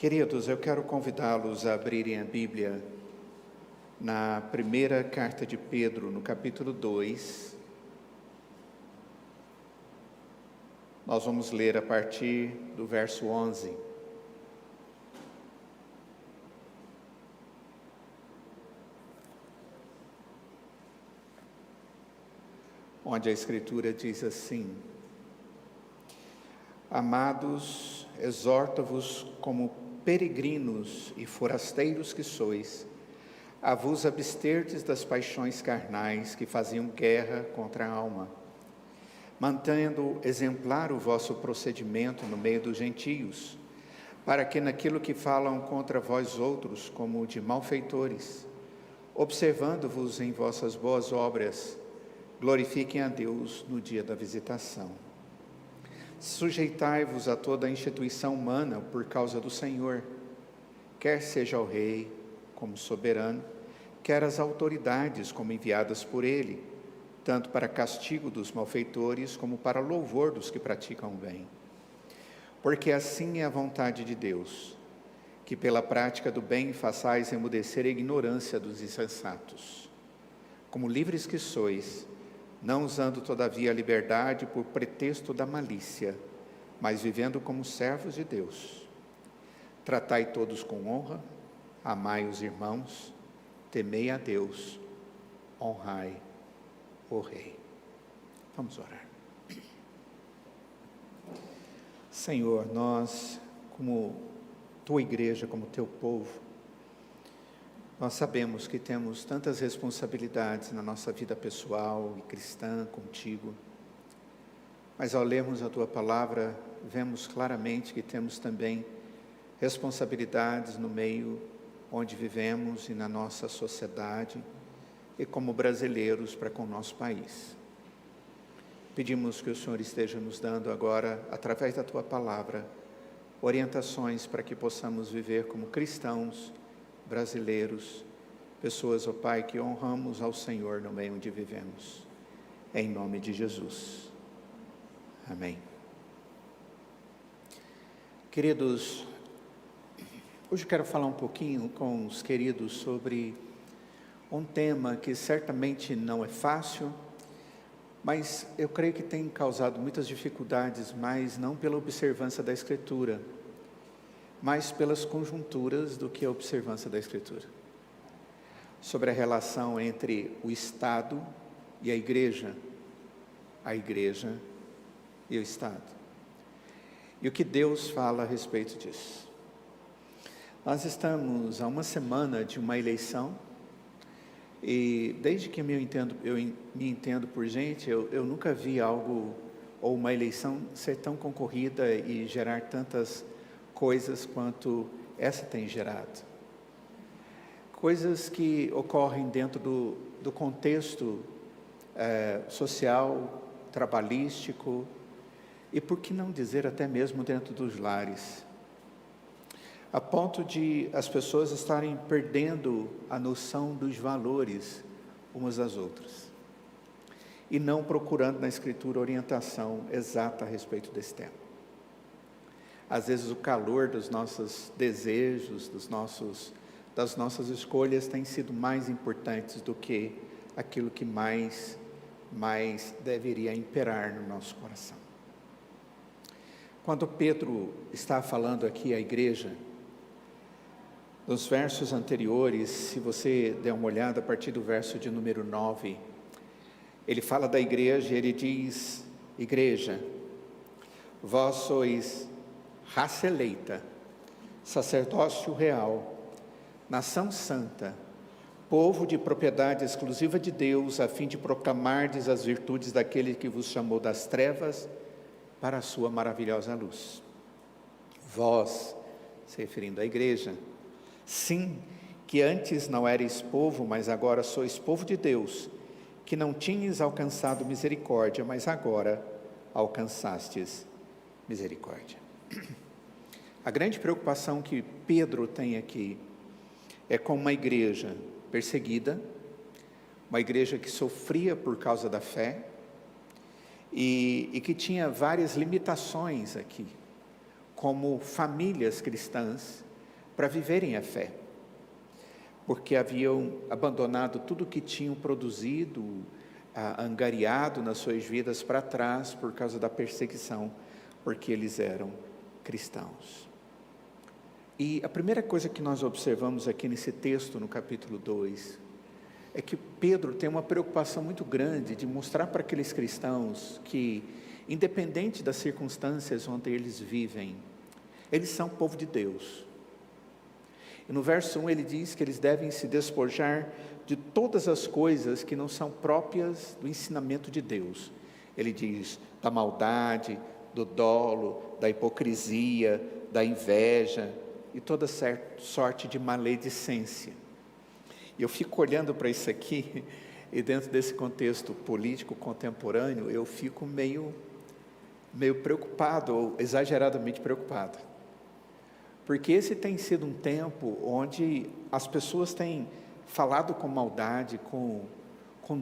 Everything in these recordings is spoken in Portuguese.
Queridos, eu quero convidá-los a abrirem a Bíblia na primeira carta de Pedro, no capítulo 2. Nós vamos ler a partir do verso 11. Onde a Escritura diz assim: Amados, exorto-vos como peregrinos e forasteiros que sois, a vos absterdes das paixões carnais que faziam guerra contra a alma, mantendo exemplar o vosso procedimento no meio dos gentios, para que naquilo que falam contra vós outros, como de malfeitores, observando-vos em vossas boas obras, glorifiquem a Deus no dia da visitação. Sujeitai-vos a toda a instituição humana por causa do Senhor, quer seja o rei como soberano, quer as autoridades como enviadas por ele, tanto para castigo dos malfeitores como para louvor dos que praticam o bem. Porque assim é a vontade de Deus, que pela prática do bem façais emudecer a ignorância dos insensatos. Como livres que sois, não usando todavia a liberdade por pretexto da malícia, mas vivendo como servos de Deus. Tratai todos com honra, amai os irmãos, temei a Deus, honrai o Rei. Vamos orar. Senhor, nós, como tua igreja, como teu povo, nós sabemos que temos tantas responsabilidades na nossa vida pessoal e cristã contigo, mas ao lermos a tua palavra, vemos claramente que temos também responsabilidades no meio onde vivemos e na nossa sociedade e como brasileiros para com o nosso país. Pedimos que o Senhor esteja nos dando agora, através da tua palavra, orientações para que possamos viver como cristãos brasileiros, pessoas, ó Pai, que honramos ao Senhor no meio onde vivemos. Em nome de Jesus. Amém. Queridos, hoje quero falar um pouquinho com os queridos sobre um tema que certamente não é fácil, mas eu creio que tem causado muitas dificuldades, mas não pela observância da Escritura, mas pelas conjunturas do que é a observância da Escritura. Sobre a relação entre o Estado e a igreja e o Estado. E o que Deus fala a respeito disso. Nós estamos a uma semana de uma eleição, e desde que eu me entendo por gente, eu nunca vi algo, ou uma eleição ser tão concorrida e gerar tantas coisas quanto essa tem gerado. Coisas que ocorrem dentro do contexto social, trabalhístico, e por que não dizer até mesmo dentro dos lares, a ponto de as pessoas estarem perdendo a noção dos valores umas às outras, e não procurando na Escritura orientação exata a respeito desse tema. Às vezes o calor dos nossos desejos, das nossas escolhas tem sido mais importantes do que aquilo que mais deveria imperar no nosso coração. Quando Pedro está falando aqui à igreja, nos versos anteriores, se você der uma olhada a partir do verso de número 9, ele fala da igreja e ele diz: igreja, vós sois raça eleita, sacerdócio real, nação santa, povo de propriedade exclusiva de Deus, a fim de proclamardes as virtudes daquele que vos chamou das trevas para a sua maravilhosa luz. Vós, se referindo à igreja, sim, que antes não erais povo, mas agora sois povo de Deus, que não tinhas alcançado misericórdia, mas agora alcançastes misericórdia. A grande preocupação que Pedro tem aqui é com uma igreja perseguida, uma igreja que sofria por causa da fé e que tinha várias limitações aqui, como famílias cristãs para viverem a fé, porque haviam abandonado tudo o que tinham produzido, angariado nas suas vidas para trás por causa da perseguição, porque eles eram cristãos. E a primeira coisa que nós observamos aqui nesse texto, no capítulo 2, é que Pedro tem uma preocupação muito grande de mostrar para aqueles cristãos que, independente das circunstâncias onde eles vivem, eles são povo de Deus. E no verso 1 ele diz que eles devem se despojar de todas as coisas que não são próprias do ensinamento de Deus. Ele diz da maldade, do dolo, da hipocrisia, da inveja e toda sorte de maledicência. E eu fico olhando para isso aqui, e dentro desse contexto político contemporâneo, eu fico meio preocupado, ou exageradamente preocupado. Porque esse tem sido um tempo onde as pessoas têm falado com maldade, com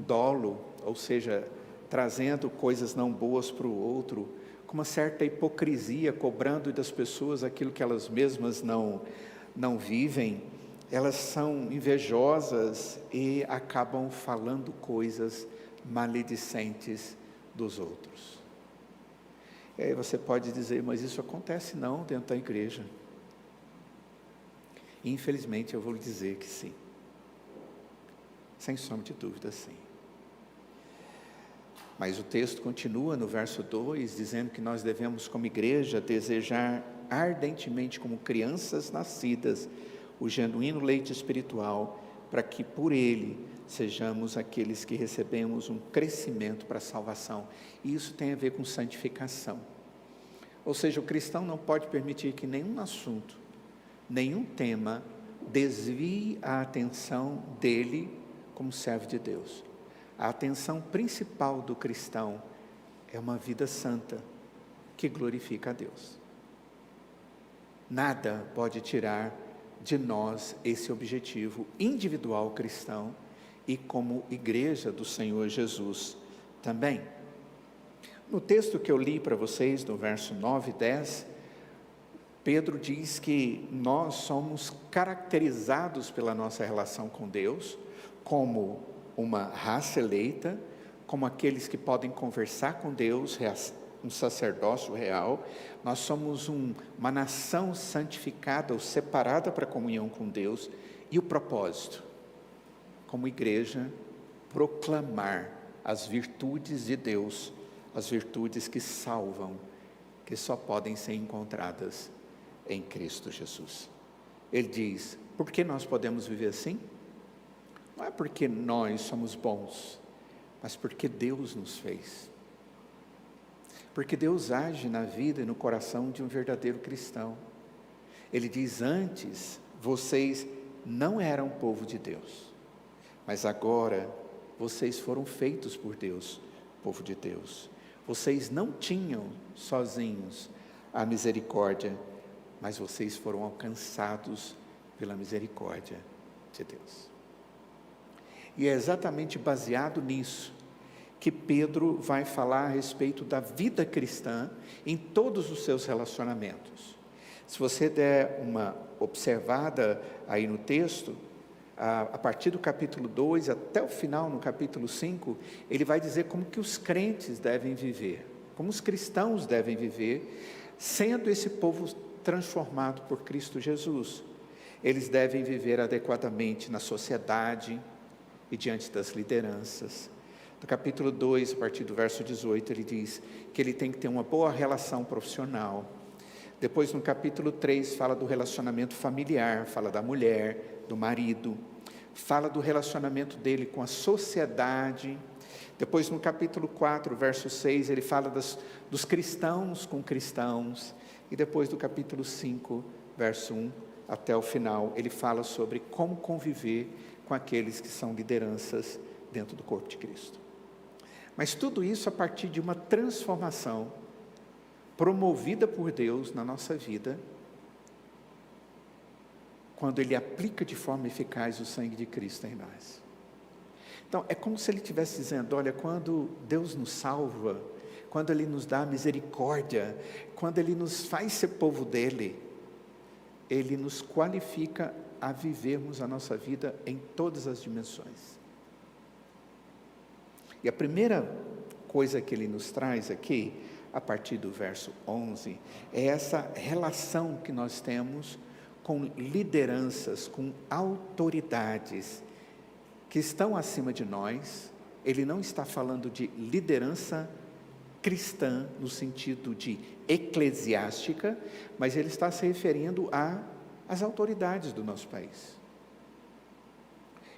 dolo, ou seja, trazendo coisas não boas para o outro, com uma certa hipocrisia, cobrando das pessoas aquilo que elas mesmas não vivem. Elas são invejosas e acabam falando coisas maledicentes dos outros. E aí você pode dizer, mas isso acontece não dentro da igreja. Infelizmente eu vou lhe dizer que sim. Sem sombra de dúvida, sim. Mas o texto continua no verso 2, dizendo que nós devemos, como igreja, desejar ardentemente, como crianças nascidas, o genuíno leite espiritual, para que por ele sejamos aqueles que recebemos um crescimento para a salvação. E isso tem a ver com santificação. Ou seja, o cristão não pode permitir que nenhum assunto, nenhum tema desvie a atenção dele como servo de Deus. A atenção principal do cristão é uma vida santa que glorifica a Deus. Nada pode tirar de nós esse objetivo individual cristão e como igreja do Senhor Jesus também. No texto que eu li para vocês, no verso 9 e 10, Pedro diz que nós somos caracterizados pela nossa relação com Deus como uma raça eleita, como aqueles que podem conversar com Deus, um sacerdócio real. Nós somos uma nação santificada ou separada para a comunhão com Deus. E o propósito, como igreja, proclamar as virtudes de Deus, as virtudes que salvam, que só podem ser encontradas em Cristo Jesus. Ele diz, por que nós podemos viver assim? Não é porque nós somos bons, mas porque Deus nos fez. Porque Deus age na vida e no coração de um verdadeiro cristão. Ele diz, antes vocês não eram povo de Deus, mas agora vocês foram feitos por Deus, povo de Deus. Vocês não tinham sozinhos a misericórdia, mas vocês foram alcançados pela misericórdia de Deus. E é exatamente baseado nisso que Pedro vai falar a respeito da vida cristã em todos os seus relacionamentos. Se você der uma observada aí no texto, a partir do capítulo 2 até o final, no capítulo 5, ele vai dizer como que os crentes devem viver, como os cristãos devem viver, sendo esse povo transformado por Cristo Jesus. Eles devem viver adequadamente na sociedade e diante das lideranças. No capítulo 2, a partir do verso 18, ele diz que ele tem que ter uma boa relação profissional. Depois, no capítulo 3, fala do relacionamento familiar, fala da mulher, do marido, fala do relacionamento dele com a sociedade. Depois, no capítulo 4, verso 6, ele fala dos cristãos com cristãos. E depois do capítulo 5, verso 1, até o final, ele fala sobre como conviver com aqueles que são lideranças dentro do corpo de Cristo. Mas tudo isso a partir de uma transformação promovida por Deus na nossa vida, quando Ele aplica de forma eficaz o sangue de Cristo em nós. Então, é como se Ele estivesse dizendo, olha, quando Deus nos salva, quando Ele nos dá misericórdia, quando Ele nos faz ser povo dEle, ele nos qualifica a vivermos a nossa vida em todas as dimensões. E a primeira coisa que ele nos traz aqui, a partir do verso 11, é essa relação que nós temos com lideranças, com autoridades que estão acima de nós. Ele não está falando de liderança cristã no sentido de eclesiástica, mas ele está se referindo às autoridades do nosso país.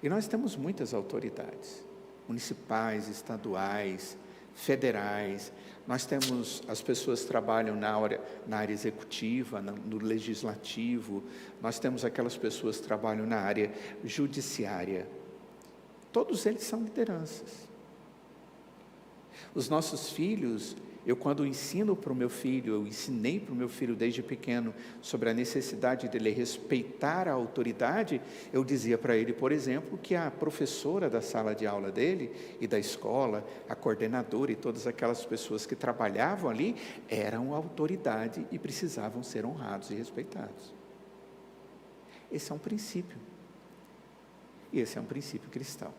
E nós temos muitas autoridades, municipais, estaduais, federais. Nós temos as pessoas que trabalham na área executiva, no legislativo. Nós temos aquelas pessoas que trabalham na área judiciária. Todos eles são lideranças. Os nossos filhos, quando ensino para o meu filho, eu ensinei para o meu filho desde pequeno sobre a necessidade dele respeitar a autoridade. Eu dizia para ele, por exemplo, que a professora da sala de aula dele e da escola, a coordenadora e todas aquelas pessoas que trabalhavam ali, eram autoridade e precisavam ser honrados e respeitados. Esse é um princípio. E esse é um princípio cristão.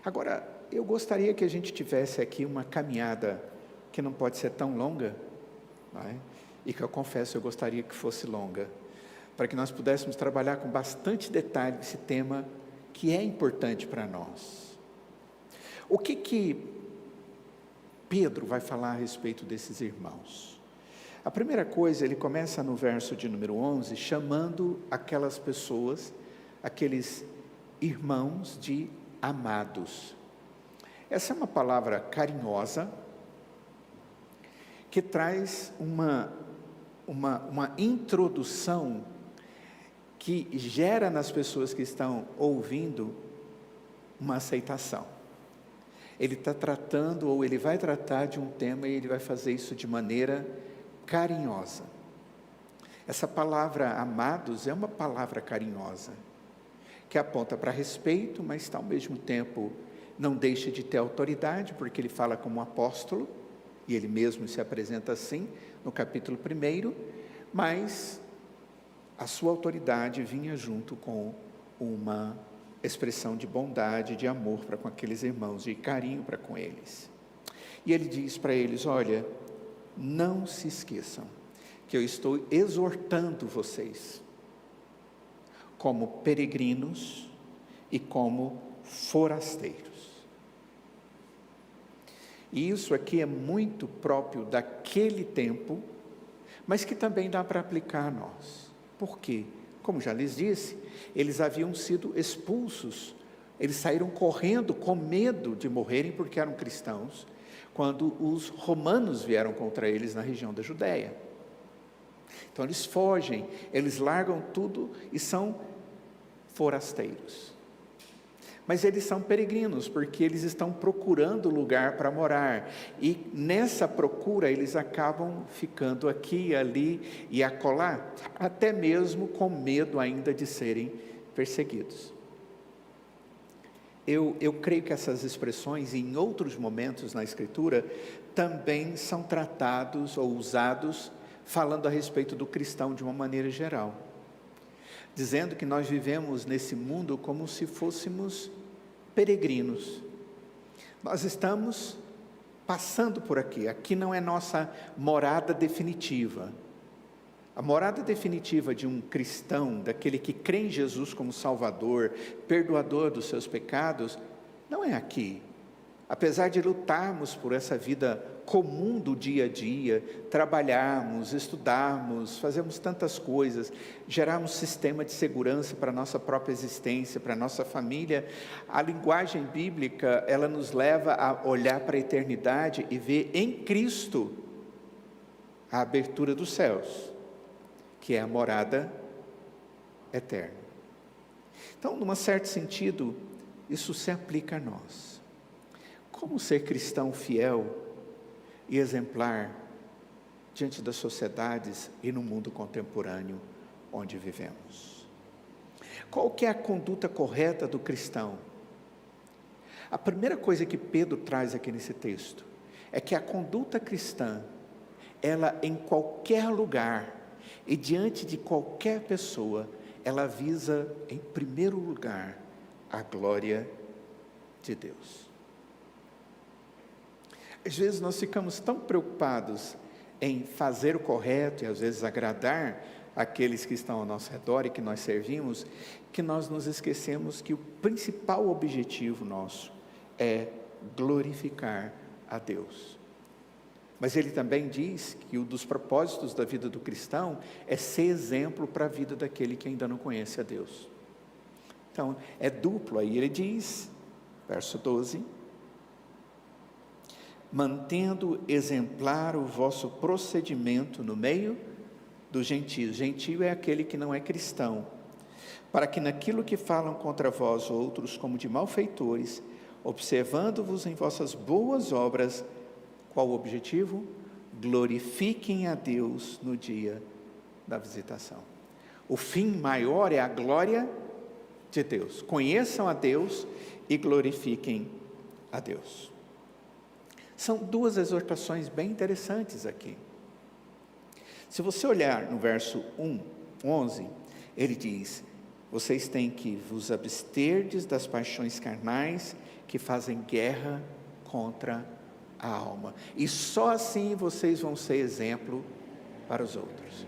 Agora, eu gostaria que a gente tivesse aqui uma caminhada que não pode ser tão longa, não é? E que eu confesso, eu gostaria que fosse longa, para que nós pudéssemos trabalhar com bastante detalhe esse tema que é importante para nós. O que Pedro vai falar a respeito desses irmãos? A primeira coisa, ele começa no verso de número 11, chamando aquelas pessoas, aqueles irmãos de amados. Essa é uma palavra carinhosa, que traz uma introdução que gera nas pessoas que estão ouvindo uma aceitação. Ele está tratando, ou ele vai tratar de um tema, e ele vai fazer isso de maneira carinhosa. Essa palavra amados é uma palavra carinhosa, que aponta para respeito, mas ao mesmo tempo não deixa de ter autoridade, porque ele fala como um apóstolo, e ele mesmo se apresenta assim, no capítulo 1, mas a sua autoridade vinha junto com uma expressão de bondade, de amor para com aqueles irmãos, de carinho para com eles. E ele diz para eles, olha, não se esqueçam que eu estou exortando vocês, como peregrinos e como forasteiros. E isso aqui é muito próprio daquele tempo, mas que também dá para aplicar a nós. Por quê? Como já lhes disse, eles haviam sido expulsos, eles saíram correndo com medo de morrerem porque eram cristãos, quando os romanos vieram contra eles na região da Judéia. Então eles fogem, eles largam tudo e são forasteiros. Mas eles são peregrinos, porque eles estão procurando lugar para morar, e nessa procura eles acabam ficando aqui, ali e acolá, até mesmo com medo ainda de serem perseguidos. Eu creio que essas expressões, em outros momentos na Escritura, também são tratados ou usados, falando a respeito do cristão de uma maneira geral, dizendo que nós vivemos nesse mundo como se fôssemos peregrinos. Nós estamos passando por aqui. Aqui não é nossa morada definitiva. A morada definitiva de um cristão, daquele que crê em Jesus como Salvador, perdoador dos seus pecados, não é aqui. Apesar de lutarmos por essa vida comum do dia a dia, trabalharmos, estudarmos, fazermos tantas coisas, gerarmos sistema de segurança para a nossa própria existência, para a nossa família, a linguagem bíblica, ela nos leva a olhar para a eternidade e ver em Cristo a abertura dos céus, que é a morada eterna. Então, num certo sentido, isso se aplica a nós. Como ser cristão fiel e exemplar diante das sociedades e no mundo contemporâneo onde vivemos? Qual que é a conduta correta do cristão? A primeira coisa que Pedro traz aqui nesse texto é que a conduta cristã, ela em qualquer lugar, e diante de qualquer pessoa, ela visa, em primeiro lugar, a glória de Deus. Às vezes nós ficamos tão preocupados em fazer o correto e às vezes agradar aqueles que estão ao nosso redor e que nós servimos, que nós nos esquecemos que o principal objetivo nosso é glorificar a Deus. Mas ele também diz que um dos propósitos da vida do cristão é ser exemplo para a vida daquele que ainda não conhece a Deus. Então, é duplo aí, ele diz, verso 12, mantendo exemplar o vosso procedimento no meio dos gentios. Gentio é aquele que não é cristão, para que naquilo que falam contra vós outros como de malfeitores, observando-vos em vossas boas obras, qual o objetivo? Glorifiquem a Deus no dia da visitação. O fim maior é a glória de Deus. Conheçam a Deus e glorifiquem a Deus. São duas exortações bem interessantes aqui. Se você olhar no verso 11, ele diz: vocês têm que vos absterdes das paixões carnais que fazem guerra contra a alma. E só assim vocês vão ser exemplo para os outros.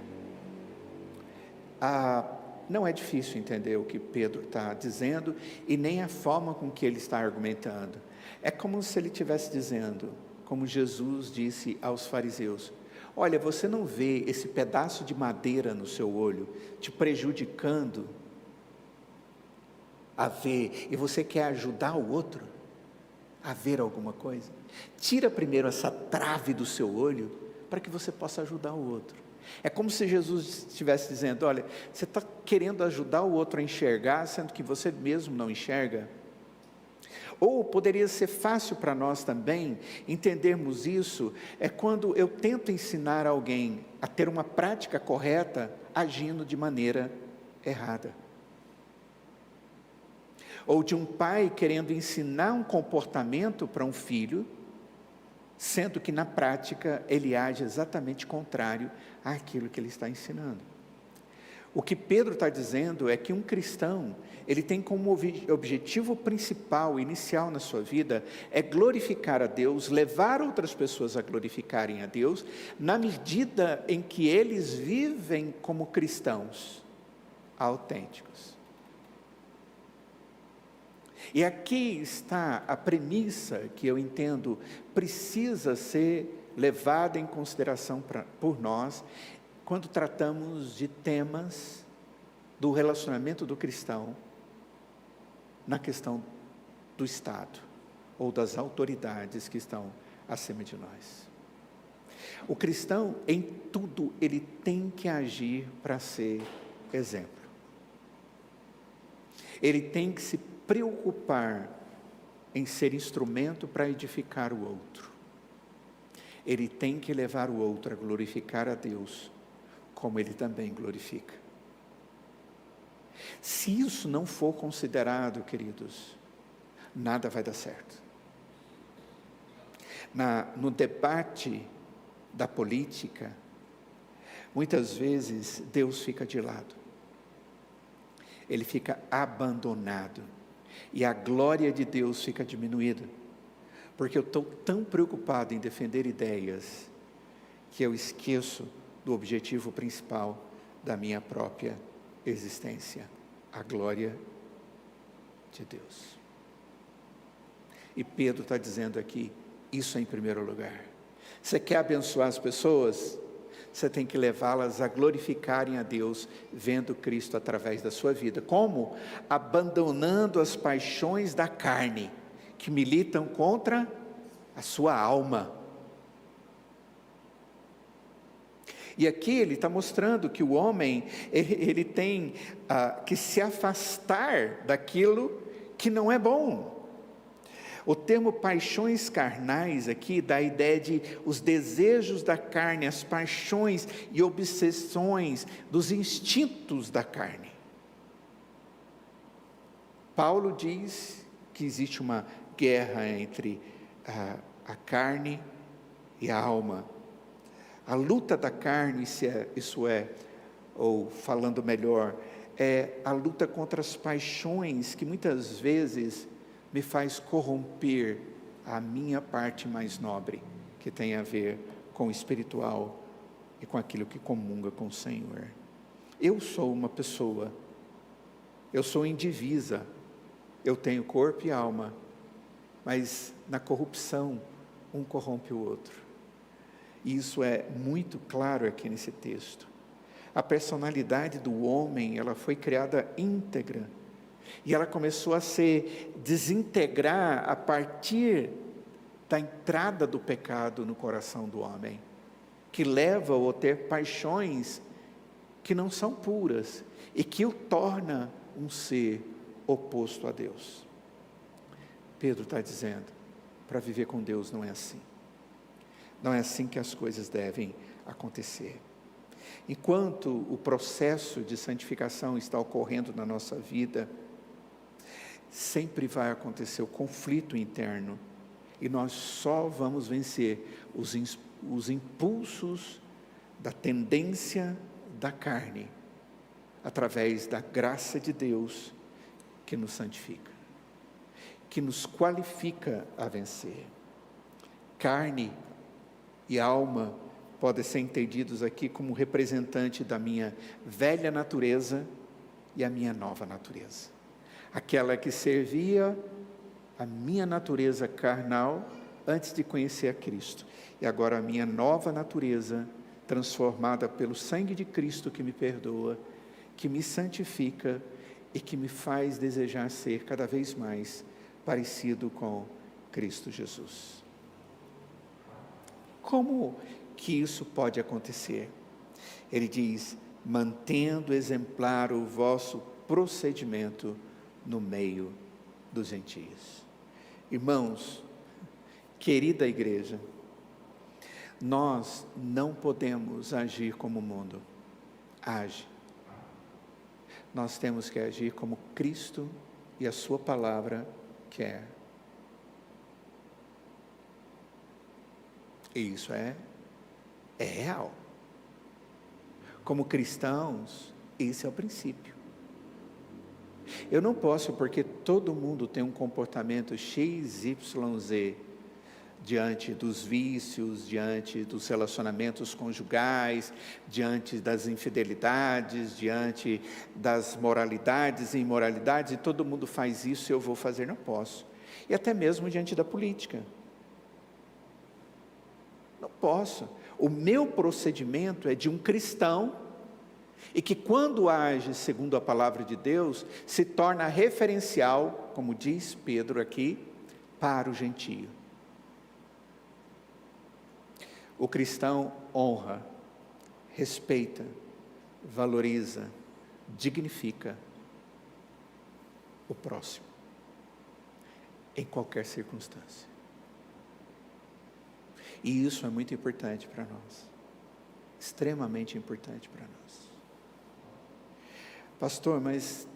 Não é difícil entender o que Pedro está dizendo e nem a forma com que ele está argumentando. É como se ele estivesse dizendo, como Jesus disse aos fariseus: olha, você não vê esse pedaço de madeira no seu olho te prejudicando a ver, e você quer ajudar o outro a ver alguma coisa? Tira primeiro essa trave do seu olho para que você possa ajudar o outro. É como se Jesus estivesse dizendo: olha, você está querendo ajudar o outro a enxergar, sendo que você mesmo não enxerga? Ou poderia ser fácil para nós também entendermos isso, é quando eu tento ensinar alguém a ter uma prática correta, agindo de maneira errada. Ou de um pai querendo ensinar um comportamento para um filho, sendo que na prática ele age exatamente contrário àquilo que ele está ensinando. O que Pedro está dizendo é que um cristão, ele tem como objetivo principal, inicial na sua vida, é glorificar a Deus, levar outras pessoas a glorificarem a Deus, na medida em que eles vivem como cristãos autênticos. E aqui está a premissa que eu entendo precisa ser levada em consideração por nós, quando tratamos de temas do relacionamento do cristão na questão do Estado ou das autoridades que estão acima de nós. O cristão, em tudo, ele tem que agir para ser exemplo. Ele tem que se preocupar em ser instrumento para edificar o outro. Ele tem que levar o outro a glorificar a Deus, como ele também glorifica. Se isso não for considerado, queridos, nada vai dar certo. No debate da política, muitas vezes Deus fica de lado. Ele fica abandonado. E a glória de Deus fica diminuída. Porque eu estou tão preocupado em defender ideias, que eu esqueço do objetivo principal da minha própria existência, a glória de Deus. E Pedro está dizendo aqui, isso é em primeiro lugar. Você quer abençoar as pessoas? Você tem que levá-las a glorificarem a Deus, vendo Cristo através da sua vida. Como? Abandonando as paixões da carne, que militam contra a sua alma. E aqui ele está mostrando que o homem, ele tem que se afastar daquilo que não é bom. O termo paixões carnais aqui dá a ideia de os desejos da carne, as paixões e obsessões dos instintos da carne. Paulo diz que existe uma guerra entre a carne e a alma. A luta da carne, ou falando melhor, é a luta contra as paixões que muitas vezes me faz corromper a minha parte mais nobre, que tem a ver com o espiritual e com aquilo que comunga com o Senhor. Eu sou uma pessoa, eu sou indivisa, eu tenho corpo e alma, mas na corrupção, um corrompe o outro. E isso é muito claro aqui nesse texto. A personalidade do homem, ela foi criada íntegra, e ela começou a se desintegrar a partir da entrada do pecado no coração do homem, que leva-o a ter paixões que não são puras, e que o torna um ser oposto a Deus. Pedro está dizendo, para viver com Deus não é assim. Não é assim que as coisas devem acontecer. Enquanto o processo de santificação está ocorrendo na nossa vida, sempre vai acontecer o conflito interno, e nós só vamos vencer os impulsos da tendência da carne, através da graça de Deus, que nos santifica, que nos qualifica a vencer. Carne e alma podem ser entendidos aqui como representante da minha velha natureza e a minha nova natureza. Aquela que servia a minha natureza carnal antes de conhecer a Cristo. E agora a minha nova natureza, transformada pelo sangue de Cristo que me perdoa, que me santifica e que me faz desejar ser cada vez mais parecido com Cristo Jesus. Como que isso pode acontecer? Ele diz, mantendo exemplar o vosso procedimento no meio dos gentios. Irmãos, querida igreja, nós não podemos agir como o mundo age. Nós temos que agir como Cristo e a sua palavra quer. E isso é real. Como cristãos, esse é o princípio. Eu não posso, porque todo mundo tem um comportamento XYZ, diante dos vícios, diante dos relacionamentos conjugais, diante das infidelidades, diante das moralidades e imoralidades, e todo mundo faz isso, eu vou fazer, não posso. E até mesmo diante da política. Não posso. O meu procedimento é de um cristão, e que quando age segundo a palavra de Deus, se torna referencial, como diz Pedro aqui, para o gentio. O cristão honra, respeita, valoriza, dignifica o próximo, em qualquer circunstância. E isso é muito importante para nós, extremamente importante para nós. Pastor, mas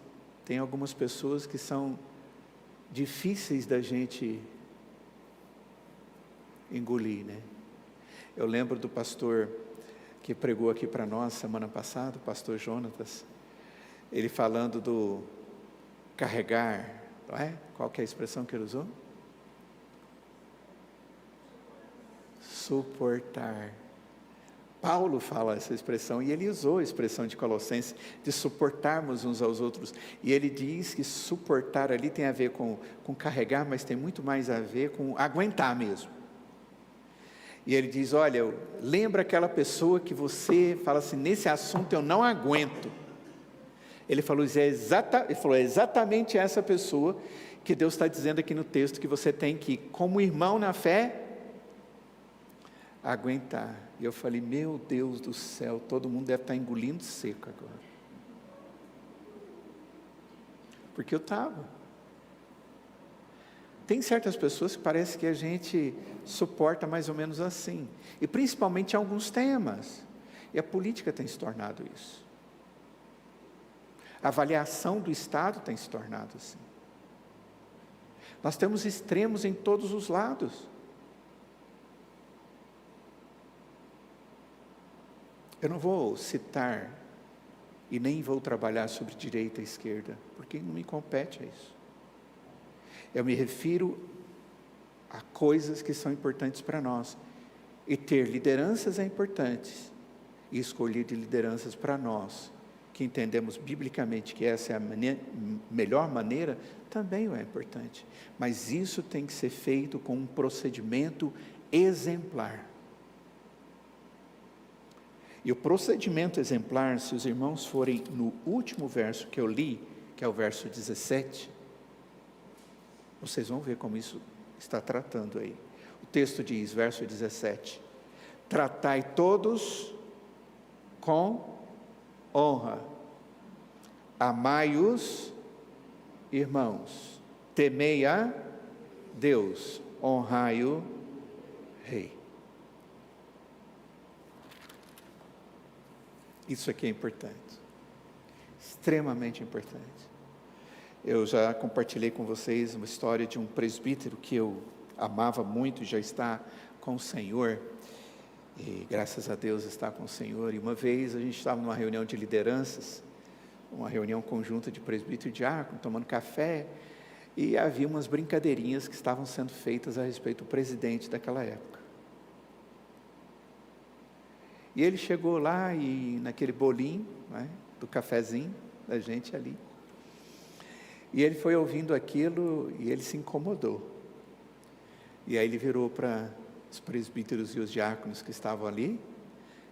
tem algumas pessoas que são difíceis da gente engolir, né? Eu lembro do pastor que pregou aqui para nós semana passada, o pastor Jonatas, ele falando do carregar, não é? Qual que é a expressão que ele usou? Suportar. Paulo fala essa expressão, e ele usou a expressão de Colossenses, de suportarmos uns aos outros, e ele diz que suportar ali tem a ver com carregar, mas tem muito mais a ver com aguentar mesmo. E ele diz, olha, lembra aquela pessoa que você fala assim, nesse assunto eu não aguento. Ele falou, é exatamente essa pessoa que Deus está dizendo aqui no texto, que você tem que, como irmão na fé, aguentar. E eu falei, meu Deus do céu, todo mundo deve estar engolindo seco agora. Porque eu estava. Tem certas pessoas que parece que a gente suporta mais ou menos assim. E principalmente em alguns temas. E a política tem se tornado isso. A avaliação do Estado tem se tornado assim. Nós temos extremos em todos os lados. Eu não vou citar e nem vou trabalhar sobre direita e esquerda, porque não me compete a isso. Eu me refiro a coisas que são importantes para nós. E ter lideranças é importante. E escolher de lideranças para nós, que entendemos biblicamente que essa é a melhor maneira, também é importante. Mas isso tem que ser feito com um procedimento exemplar. E o procedimento exemplar, se os irmãos forem no último verso que eu li, que é o verso 17, vocês vão ver como isso está tratando aí. O texto diz, verso 17: tratai todos com honra, amai os irmãos, temei a Deus, honrai o rei. Isso aqui é importante, extremamente importante. Eu já compartilhei com vocês uma história de um presbítero que eu amava muito, já está com o Senhor, e graças a Deus está com o Senhor. E uma vez a gente estava numa reunião de lideranças, uma reunião conjunta de presbítero e diácono, tomando café, e havia umas brincadeirinhas que estavam sendo feitas a respeito do presidente daquela época. E ele chegou lá e naquele bolinho, né, do cafezinho da gente ali, e ele foi ouvindo aquilo e ele se incomodou. E aí ele virou para os presbíteros e os diáconos que estavam ali,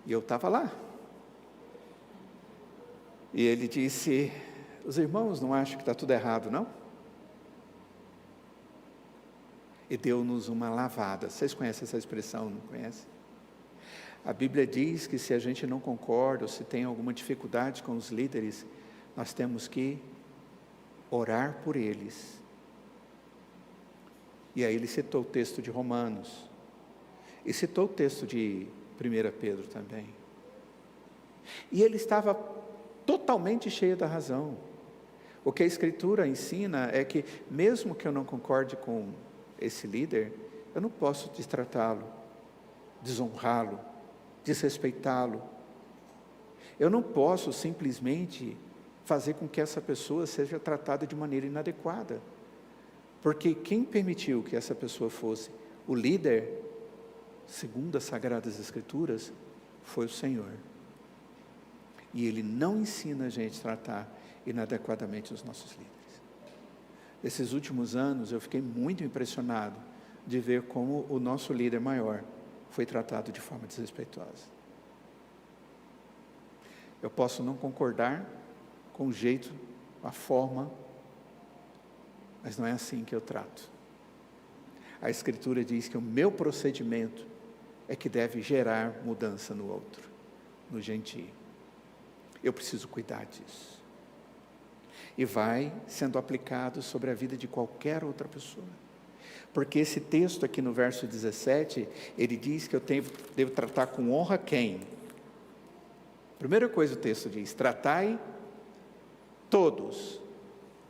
e eu estava lá. E ele disse: os irmãos não acham que está tudo errado, não? E deu-nos uma lavada. Vocês conhecem essa expressão, não conhecem? A Bíblia diz que se a gente não concorda, ou se tem alguma dificuldade com os líderes, nós temos que orar por eles. E aí ele citou o texto de Romanos, e citou o texto de 1 Pedro também. E ele estava totalmente cheio da razão. O que a Escritura ensina é que, mesmo que eu não concorde com esse líder, eu não posso destratá-lo, desonrá-lo, desrespeitá-lo. Eu não posso simplesmente fazer com que essa pessoa seja tratada de maneira inadequada, porque quem permitiu que essa pessoa fosse o líder, segundo as Sagradas Escrituras, foi o Senhor. E Ele não ensina a gente a tratar inadequadamente os nossos líderes. Esses últimos anos eu fiquei muito impressionado de ver como o nosso líder maior foi tratado de forma desrespeitosa. Eu posso não concordar com o jeito, a forma, mas não é assim que eu trato. A Escritura diz que o meu procedimento é que deve gerar mudança no outro, no gentio. Eu preciso cuidar disso. E vai sendo aplicado sobre a vida de qualquer outra pessoa. Porque esse texto aqui no verso 17, ele diz que eu devo tratar com honra quem? Primeira coisa o texto diz: tratai todos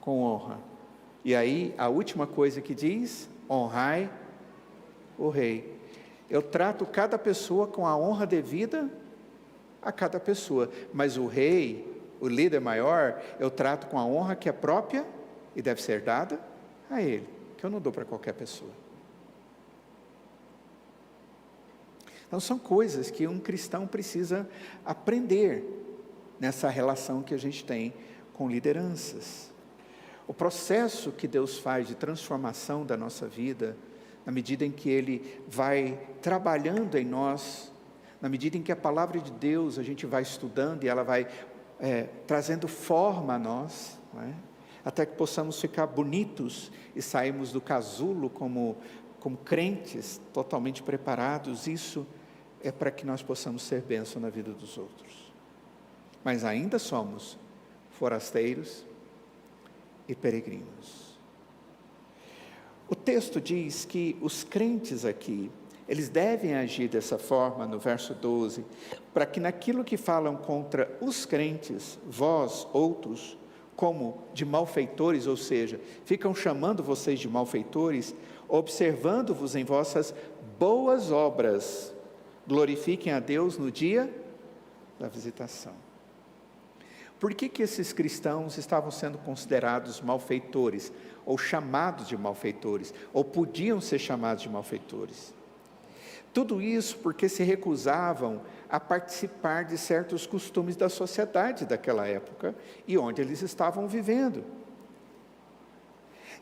com honra. E aí a última coisa que diz: honrai o rei. Eu trato cada pessoa com a honra devida a cada pessoa, mas o rei, o líder maior, eu trato com a honra que é própria e deve ser dada a ele, que eu não dou para qualquer pessoa. Então são coisas que um cristão precisa aprender nessa relação que a gente tem com lideranças. O processo que Deus faz de transformação da nossa vida, na medida em que Ele vai trabalhando em nós, na medida em que a palavra de Deus a gente vai estudando e ela vai trazendo forma a nós, não é? Até que possamos ficar bonitos e sairmos do casulo como crentes totalmente preparados. Isso é para que nós possamos ser bênção na vida dos outros. Mas ainda somos forasteiros e peregrinos. O texto diz que os crentes aqui, eles devem agir dessa forma, no verso 12, para que naquilo que falam contra os crentes, vós, outros, como de malfeitores, ou seja, ficam chamando vocês de malfeitores, observando-vos em vossas boas obras, glorifiquem a Deus no dia da visitação. Por que esses cristãos estavam sendo considerados malfeitores, ou chamados de malfeitores, ou podiam ser chamados de malfeitores? Tudo isso porque se recusavam a participar de certos costumes da sociedade daquela época e onde eles estavam vivendo.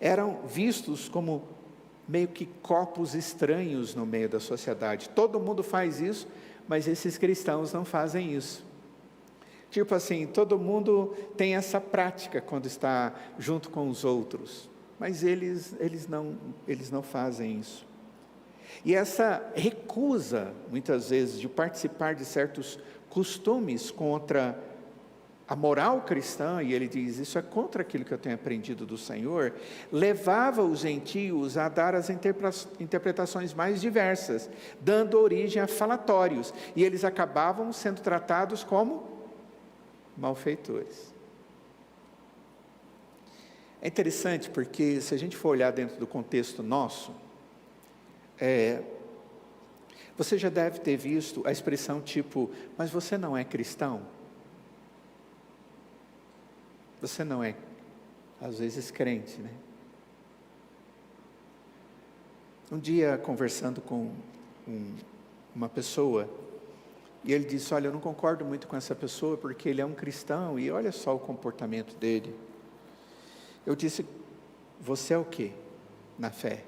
Eram vistos como meio que corpos estranhos no meio da sociedade. Todo mundo faz isso, mas esses cristãos não fazem isso. Tipo assim, todo mundo tem essa prática quando está junto com os outros, mas eles não fazem isso. E essa recusa, muitas vezes, de participar de certos costumes contra a moral cristã, e ele diz, isso é contra aquilo que eu tenho aprendido do Senhor, levava os gentios a dar as interpretações mais diversas, dando origem a falatórios, e eles acabavam sendo tratados como malfeitores. É interessante porque, se a gente for olhar dentro do contexto nosso, você já deve ter visto a expressão tipo, mas você não é cristão? Você não é, às vezes, crente, né? Um dia, conversando com uma pessoa, e ele disse, olha, eu não concordo muito com essa pessoa, porque ele é um cristão, e olha só o comportamento dele. Eu disse, você é o quê na fé?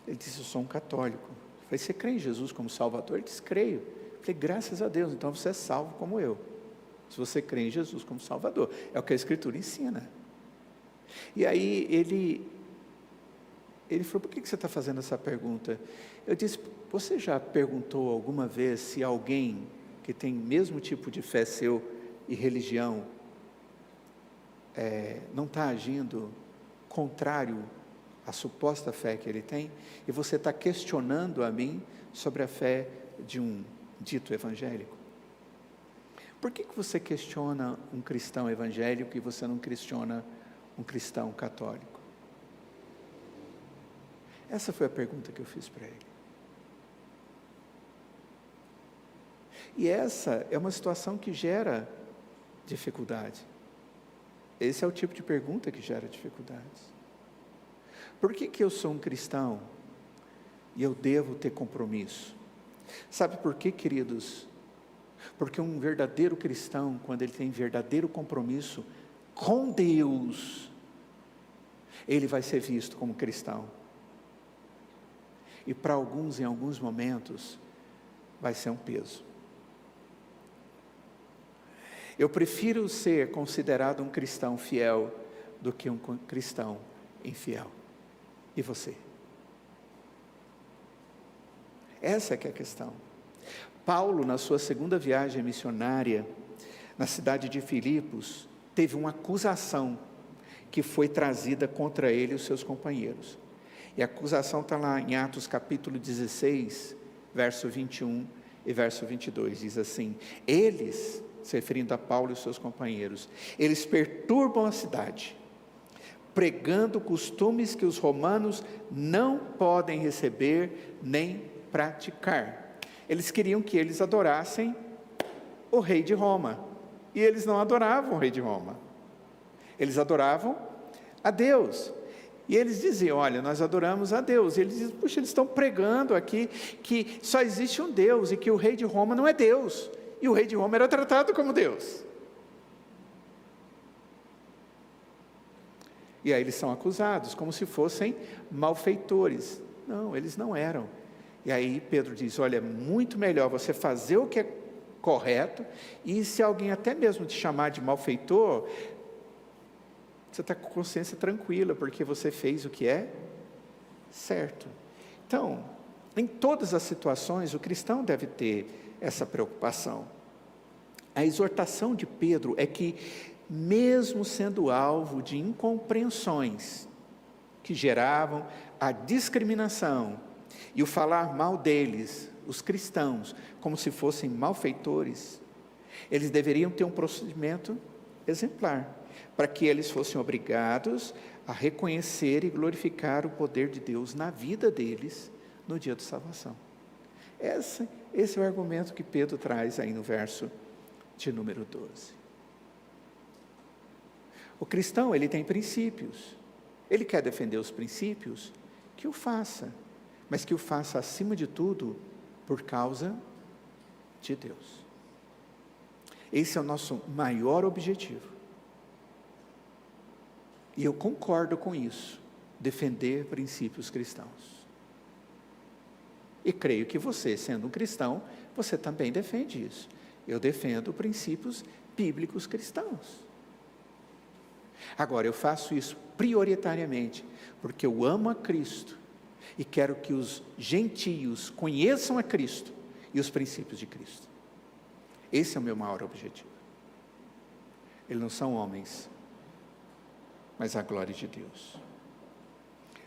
Ele disse, eu sou um católico. Eu falei, você crê em Jesus como Salvador? Ele disse, creio. Eu falei, graças a Deus, então você é salvo como eu. Se você crê em Jesus como Salvador. É o que a Escritura ensina. E aí ele falou, por que você está fazendo essa pergunta? Eu disse, você já perguntou alguma vez se alguém que tem o mesmo tipo de fé seu e religião não está agindo contrário à suposta fé que ele tem? E você está questionando a mim sobre a fé de um dito evangélico? Por que você questiona um cristão evangélico e você não questiona um cristão católico? Essa foi a pergunta que eu fiz para ele. E essa é uma situação que gera dificuldade. Esse é o tipo de pergunta que gera dificuldades. Por que eu sou um cristão e eu devo ter compromisso? Sabe por quê, queridos? Porque um verdadeiro cristão, quando ele tem verdadeiro compromisso com Deus, ele vai ser visto como cristão. E para alguns, em alguns momentos, vai ser um peso. Eu prefiro ser considerado um cristão fiel do que um cristão infiel. E você? Essa é que é a questão. Paulo, na sua segunda viagem missionária, na cidade de Filipos, teve uma acusação que foi trazida contra ele e os seus companheiros. E a acusação está lá em Atos capítulo 16, verso 21 e verso 22, diz assim, eles, se referindo a Paulo e os seus companheiros, eles perturbam a cidade, pregando costumes que os romanos não podem receber nem praticar. Eles queriam que eles adorassem o rei de Roma, e eles não adoravam o rei de Roma, eles adoravam a Deus. E eles diziam, olha, nós adoramos a Deus. E eles dizem, puxa, eles estão pregando aqui que só existe um Deus e que o rei de Roma não é Deus. E o rei de Roma era tratado como Deus. E aí eles são acusados como se fossem malfeitores. Não, eles não eram. E aí Pedro diz, olha, é muito melhor você fazer o que é correto, e se alguém até mesmo te chamar de malfeitor, você está com consciência tranquila, porque você fez o que é certo. Então, em todas as situações, o cristão deve ter essa preocupação. A exortação de Pedro é que, mesmo sendo alvo de incompreensões que geravam a discriminação e o falar mal deles, os cristãos, como se fossem malfeitores, eles deveriam ter um procedimento exemplar, para que eles fossem obrigados a reconhecer e glorificar o poder de Deus na vida deles no dia da salvação. Esse é o argumento que Pedro traz aí no verso de número 12. O cristão, ele tem princípios. Ele quer defender os princípios, que o faça. Mas que o faça, acima de tudo, por causa de Deus. Esse é o nosso maior objetivo. E eu concordo com isso, defender princípios cristãos. E creio que você, sendo um cristão, você também defende isso. Eu defendo princípios bíblicos cristãos. Agora, eu faço isso prioritariamente, porque eu amo a Cristo e quero que os gentios conheçam a Cristo e os princípios de Cristo. Esse é o meu maior objetivo. Eles não são homens, mas a glória de Deus.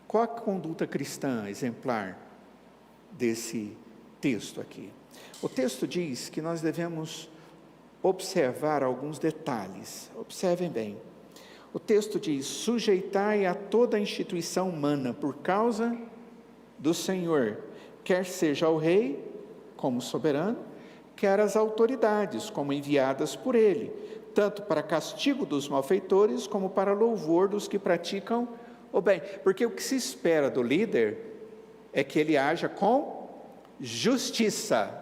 Qual a conduta cristã exemplar desse texto aqui? O texto diz que nós devemos observar alguns detalhes. Observem bem. O texto diz: sujeitai a toda a instituição humana por causa do Senhor, quer seja ao rei como soberano, quer às autoridades como enviadas por ele, tanto para castigo dos malfeitores como para louvor dos que praticam o bem. Porque o que se espera do líder é que ele haja com justiça.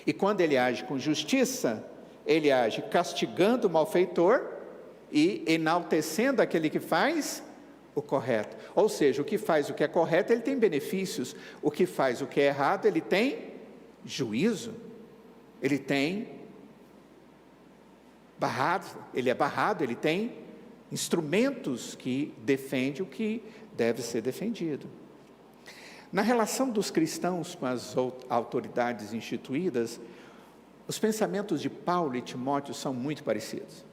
E quando ele age com justiça, ele age castigando o malfeitor e enaltecendo aquele que faz o correto. Ou seja, o que faz o que é correto, ele tem benefícios. O que faz o que é errado, ele tem juízo. Ele tem ele é barrado, ele tem instrumentos que defendem o que deve ser defendido. Na relação dos cristãos com as autoridades instituídas, os pensamentos de Paulo e Timóteo são muito parecidos,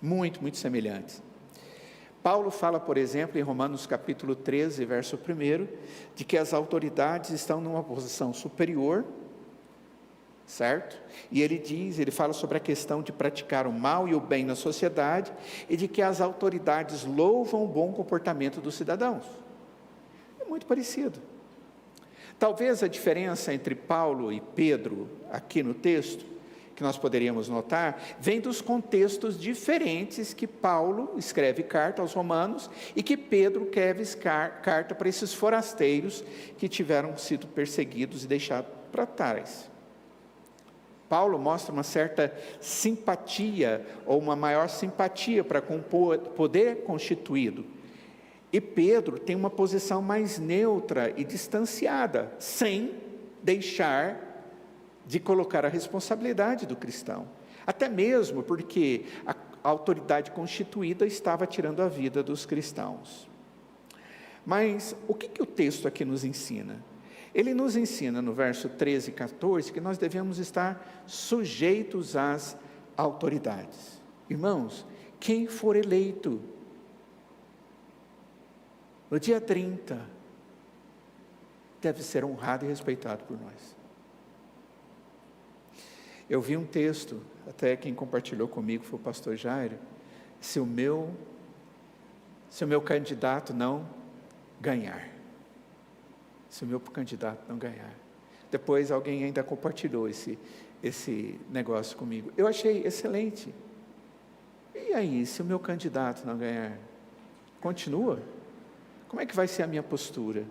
muito semelhantes. Paulo fala, por exemplo, em Romanos capítulo 13, verso 1, de que as autoridades estão numa posição superior, certo? E ele fala sobre a questão de praticar o mal e o bem na sociedade, e de que as autoridades louvam o bom comportamento dos cidadãos. É muito parecido. Talvez a diferença entre Paulo e Pedro, aqui no texto, que nós poderíamos notar, vem dos contextos diferentes que Paulo escreve carta aos romanos e que Pedro escreve carta para esses forasteiros que tiveram sido perseguidos e deixados para trás. Paulo mostra uma certa simpatia, ou uma maior simpatia para com o poder constituído. E Pedro tem uma posição mais neutra e distanciada, sem deixar de colocar a responsabilidade do cristão. Até mesmo porque a autoridade constituída estava tirando a vida dos cristãos. Mas o que o texto aqui nos ensina? Ele nos ensina no verso 13 e 14 que nós devemos estar sujeitos às autoridades. Irmãos, quem for eleito no dia 30 deve ser honrado e respeitado por nós. Eu vi um texto, até quem compartilhou comigo foi o pastor Jairo, se o meu candidato não ganhar. Se o meu candidato não ganhar. Depois alguém ainda compartilhou esse negócio comigo. Eu achei excelente. E aí, se o meu candidato não ganhar? Continua? Como é que vai ser a minha postura?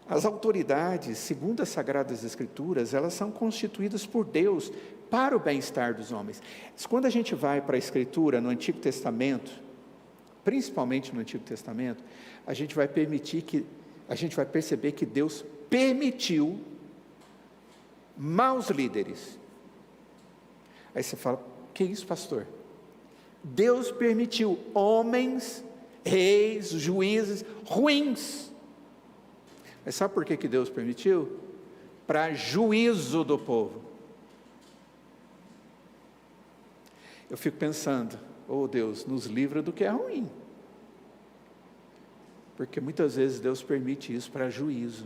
As autoridades, segundo as Sagradas Escrituras, elas são constituídas por Deus para o bem-estar dos homens. Quando a gente vai para a Escritura, no Antigo Testamento, principalmente no Antigo Testamento, a gente vai perceber que Deus permitiu maus líderes. Aí você fala, que isso, pastor? Deus permitiu homens, reis, juízes ruins. Mas sabe por que Deus permitiu? Para juízo do povo. Eu fico pensando, oh Deus, nos livra do que é ruim. Porque muitas vezes Deus permite isso para juízo.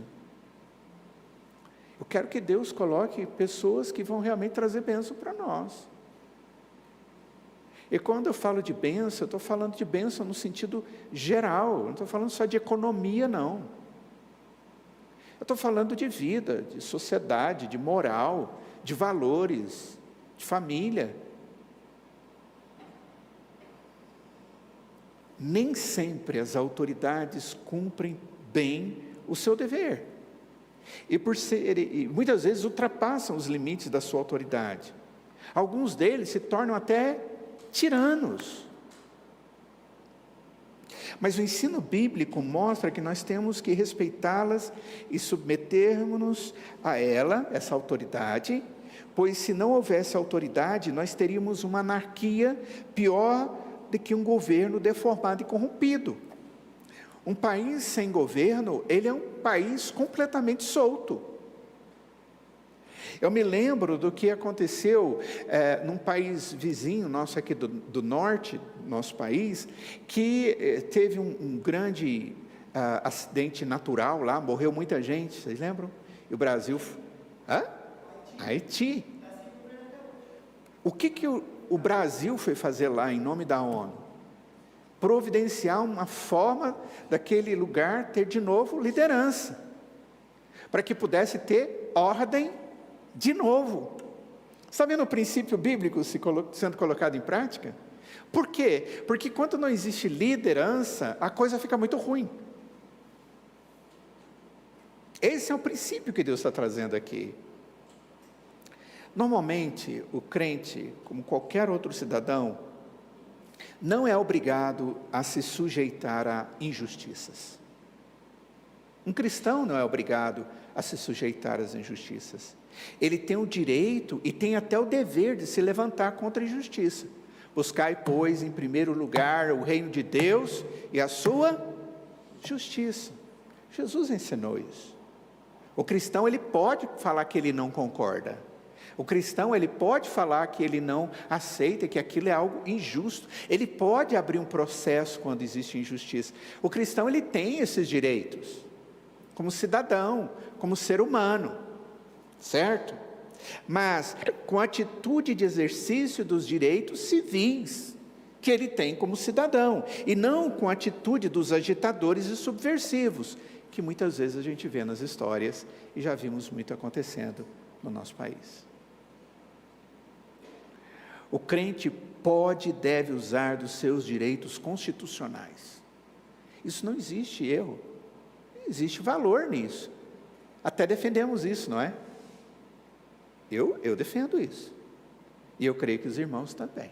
Eu quero que Deus coloque pessoas que vão realmente trazer bênção para nós. E quando eu falo de bênção, eu estou falando de bênção no sentido geral, eu não estou falando só de economia, não. Eu estou falando de vida, de sociedade, de moral, de valores, de família. Nem sempre as autoridades cumprem bem o seu dever. E muitas vezes ultrapassam os limites da sua autoridade. Alguns deles se tornam até tiranos. Mas o ensino bíblico mostra que nós temos que respeitá-las e submetermos-nos a ela, essa autoridade, pois se não houvesse autoridade, nós teríamos uma anarquia pior do que um governo deformado e corrompido. Um país sem governo, ele é um país completamente solto. Eu me lembro do que aconteceu num país vizinho nosso aqui do norte, nosso país, que teve um grande acidente natural lá, morreu muita gente, vocês lembram? E o Brasil... Haiti. O que o Brasil foi fazer lá em nome da ONU? Providenciar uma forma daquele lugar ter de novo liderança, para que pudesse ter ordem de novo. Está vendo o princípio bíblico sendo colocado em prática? Por quê? Porque quando não existe liderança, a coisa fica muito ruim. Esse é o princípio que Deus está trazendo aqui. Normalmente, o crente, como qualquer outro cidadão, não é obrigado a se sujeitar a injustiças. Um cristão não é obrigado a se sujeitar às injustiças. Ele tem o direito e tem até o dever de se levantar contra a injustiça. Buscai, pois, em primeiro lugar o reino de Deus e a sua justiça. Jesus ensinou isso. O cristão, ele pode falar que ele não concorda. O cristão, ele pode falar que ele não aceita, que aquilo é algo injusto. Ele pode abrir um processo quando existe injustiça. O cristão, ele tem esses direitos, como cidadão, como ser humano, certo? Mas com a atitude de exercício dos direitos civis que ele tem como cidadão, e não com a atitude dos agitadores e subversivos, que muitas vezes a gente vê nas histórias, e já vimos muito acontecendo no nosso país. O crente pode e deve usar dos seus direitos constitucionais. Isso não existe erro, existe valor nisso. Até defendemos isso, não é? Eu defendo isso. E eu creio que os irmãos também.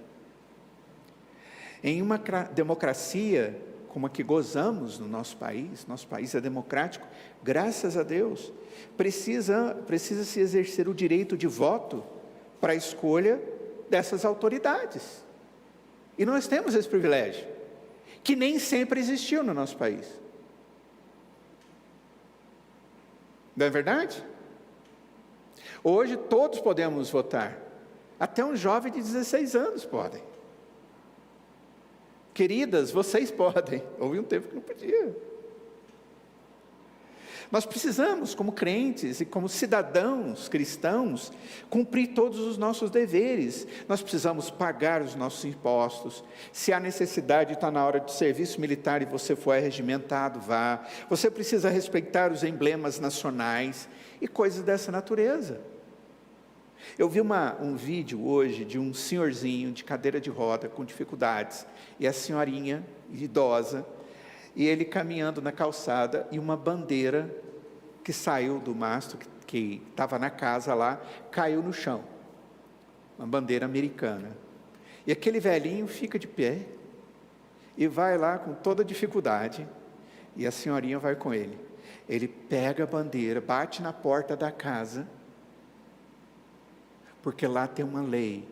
Em uma democracia como a que gozamos no nosso país é democrático, graças a Deus, precisa-se exercer o direito de voto para a escolha dessas autoridades. E nós temos esse privilégio, que nem sempre existiu no nosso país. Não é verdade? Hoje todos podemos votar, até um jovem de 16 anos podem. Queridas, vocês podem. Houve um tempo que não podia. Nós precisamos, como crentes e como cidadãos cristãos, cumprir todos os nossos deveres. Nós precisamos pagar os nossos impostos. Se há necessidade, está na hora de serviço militar e você for regimentado, vá. Você precisa respeitar os emblemas nacionais e coisas dessa natureza. Eu vi um vídeo hoje de um senhorzinho de cadeira de roda com dificuldades, e a senhorinha idosa, e ele caminhando na calçada, e uma bandeira que saiu do mastro, que estava na casa lá, caiu no chão, uma bandeira americana, e aquele velhinho fica de pé, e vai lá com toda dificuldade, e a senhorinha vai com ele. Ele pega a bandeira, bate na porta da casa, porque lá tem uma lei,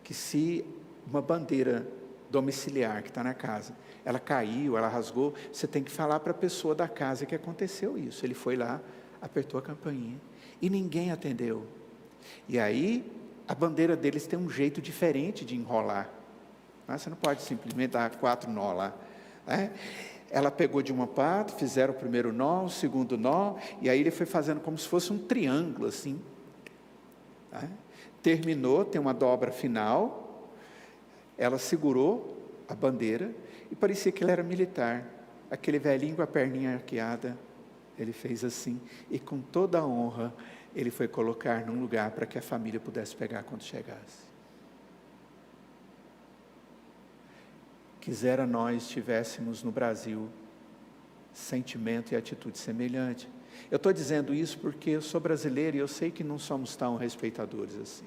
que se uma bandeira domiciliar que está na casa, ela caiu, ela rasgou, você tem que falar para a pessoa da casa que aconteceu isso. Ele foi lá, apertou a campainha, e ninguém atendeu. E aí, a bandeira deles tem um jeito diferente de enrolar. Você não pode simplesmente dar 4 nó lá, né? Ela pegou de uma parte, fizeram o primeiro nó, o segundo nó, e aí ele foi fazendo como se fosse um triângulo, assim. Terminou, tem uma dobra final, ela segurou a bandeira, e parecia que ele era militar. Aquele velhinho com a perninha arqueada, ele fez assim, e com toda a honra, Ele foi colocar num lugar para que a família pudesse pegar quando chegasse. Quisera nós tivéssemos no Brasil sentimento e atitude semelhante. Eu estou dizendo isso porque eu sou brasileiro e eu sei que não somos tão respeitadores assim.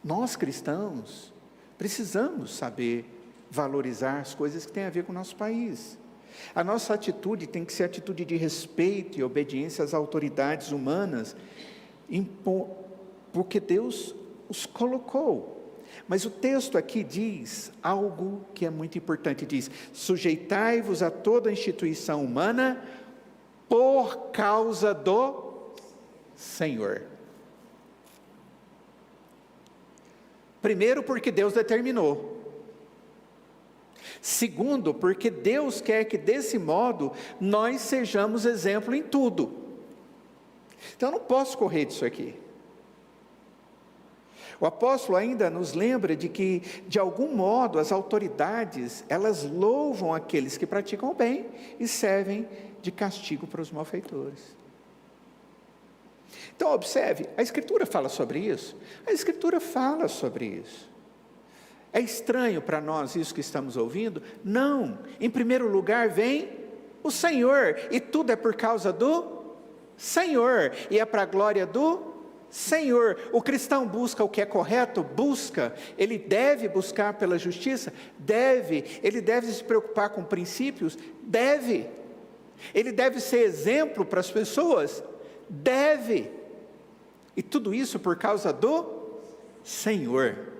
Nós cristãos precisamos saber valorizar as coisas que têm a ver com o nosso país. A nossa atitude tem que ser atitude de respeito e obediência às autoridades humanas, porque Deus os colocou. Mas o texto aqui diz algo que é muito importante, diz: sujeitai-vos a toda instituição humana por causa do Senhor. Primeiro, porque Deus determinou. Segundo, porque Deus quer que desse modo nós sejamos exemplo em tudo. Então eu não posso correr disso aqui. O apóstolo ainda nos lembra de que, de algum modo, as autoridades, elas louvam aqueles que praticam o bem e servem de castigo para os malfeitores. Então observe, a Escritura fala sobre isso? A Escritura fala sobre isso. É estranho para nós isso que estamos ouvindo? Não. Em primeiro lugar vem o Senhor, e tudo é por causa do Senhor, e é para a glória do Senhor. O cristão busca o que é correto? Busca. Ele deve buscar pela justiça? Deve. Ele deve se preocupar com princípios? Deve. Ele deve ser exemplo para as pessoas? Deve. E tudo isso por causa do Senhor.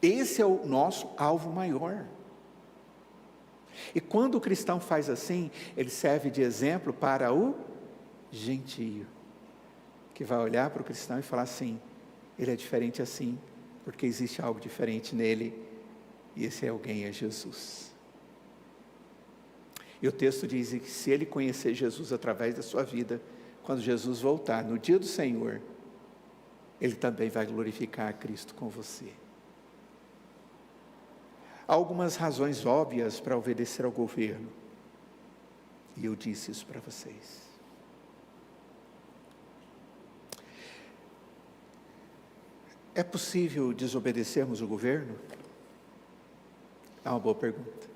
Esse é o nosso alvo maior. E quando o cristão faz assim, ele serve de exemplo para o gentio, que vai olhar para o cristão e falar assim: ele é diferente assim, porque existe algo diferente nele, e esse alguém é Jesus. E o texto diz que se ele conhecer Jesus através da sua vida, quando Jesus voltar no dia do Senhor, ele também vai glorificar a Cristo com você. Há algumas razões óbvias para obedecer ao governo, e eu disse isso para vocês. É possível desobedecermos o governo? É uma boa pergunta.